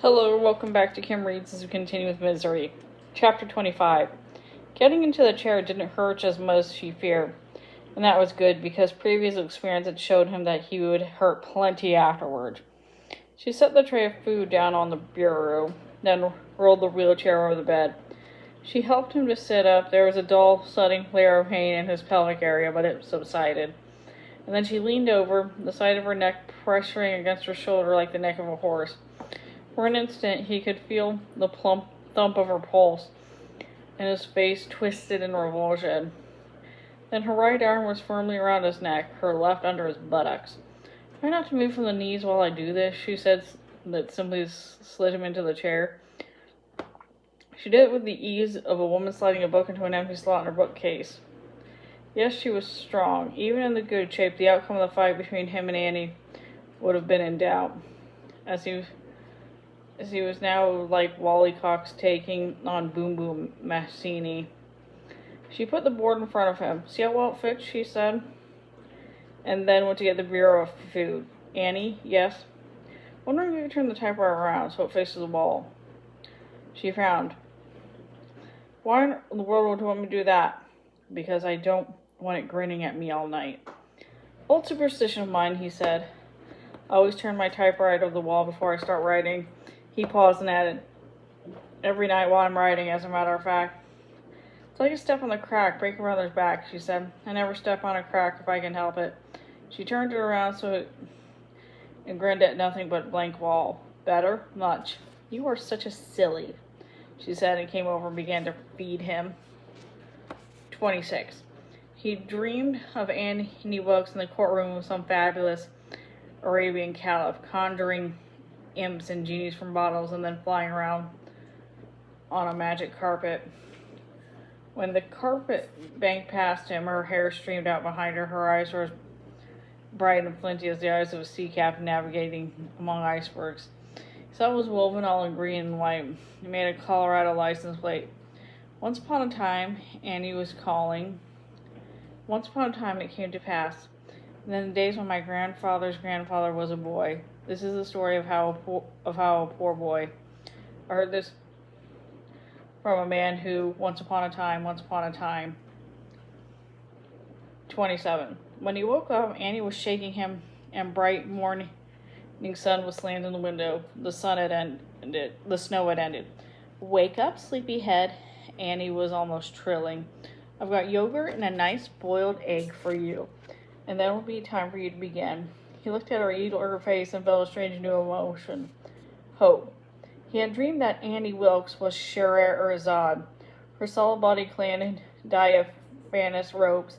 Hello, welcome back to Kim Reads as we continue with Misery. Chapter 25. Getting into the chair didn't hurt as much as she feared, and that was good because previous experience had showed him that he would hurt plenty afterward. She set the tray of food down on the bureau, then rolled the wheelchair over the bed. She helped him to sit up. There was a dull, sudden flare of pain in his pelvic area, but it subsided. And then she leaned over, the side of her neck pressuring against her shoulder like the neck of a horse. For an instant, he could feel the plump thump of her pulse, and his face twisted in revulsion. Then her right arm was firmly around his neck, her left under his buttocks. "Try not to move from the knees while I do this," she said, that simply slid him into the chair. She did it with the ease of a woman sliding a book into an empty slot in her bookcase. Yes, she was strong. Even in the good shape, the outcome of the fight between him and Annie would have been in doubt, as he was now like Wally Cox taking on Boom Boom Massini. She put the board in front of him. "See how well it fits?" she said, and then went to get the bureau of food. "Annie?" "Yes?" "Wondering if you could turn the typewriter around so it faces the wall." She frowned. "Why in the world would you want me to do that?" "Because I don't want it grinning at me all night." "Old superstition of mine," he said. "I always turn my typewriter to the wall before I start writing." He paused and added, "Every night while I'm writing, as a matter of fact." "It's like a step on the crack, break a brother's back," she said. "I never step on a crack if I can help it." She turned it around and grinned at nothing but blank wall. "Better? Much." "You are such a silly," she said, and came over and began to feed him. 26. He dreamed of Annie Wilkes in the courtroom of some fabulous Arabian caliph, conjuring imps and genies from bottles and then flying around on a magic carpet. When the carpet banked past him, her hair streamed out behind her. Her eyes were as bright and flinty as the eyes of a sea captain navigating among icebergs. His sail was woven all in green and white. He made a Colorado license plate. Once upon a time, Annie was calling. Once upon a time it came to pass. And in the days when my grandfather's grandfather was a boy. This is the story of how a poor boy. I heard this from a man who, once upon a time. 27. When he woke up, Annie was shaking him, and bright morning sun was slanted in the window. The snow had ended. "Wake up, sleepyhead," Annie was almost trilling. "I've got yogurt and a nice boiled egg for you, and then it will be time for you to begin." He looked at her eager face and felt a strange new emotion. Hope. He had dreamed that Annie Wilkes was Scheherazade, her solid body clad in diaphanous robes,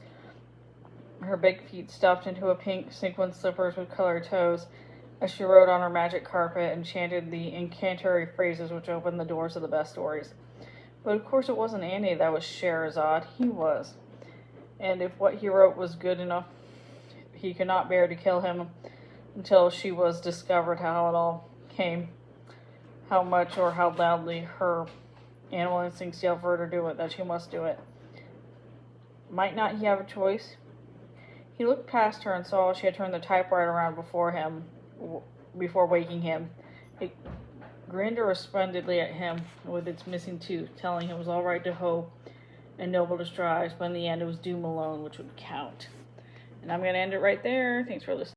her big feet stuffed into a pink sequin slippers with colored toes, as she rode on her magic carpet and chanted the incantatory phrases which opened the doors of the best stories. But of course it wasn't Annie that was Scheherazade, he was. And if what he wrote was good enough, he could not bear to kill him until she was discovered how it all came, how much or how loudly her animal instincts yelled for her to do it, that she must do it. Might not he have a choice? He looked past her and saw she had turned the typewriter around before waking him. It grinned resplendently at him with its missing tooth, telling him it was all right to hope and noble to strive, but in the end it was doom alone which would count. And I'm going to end it right there. Thanks for listening.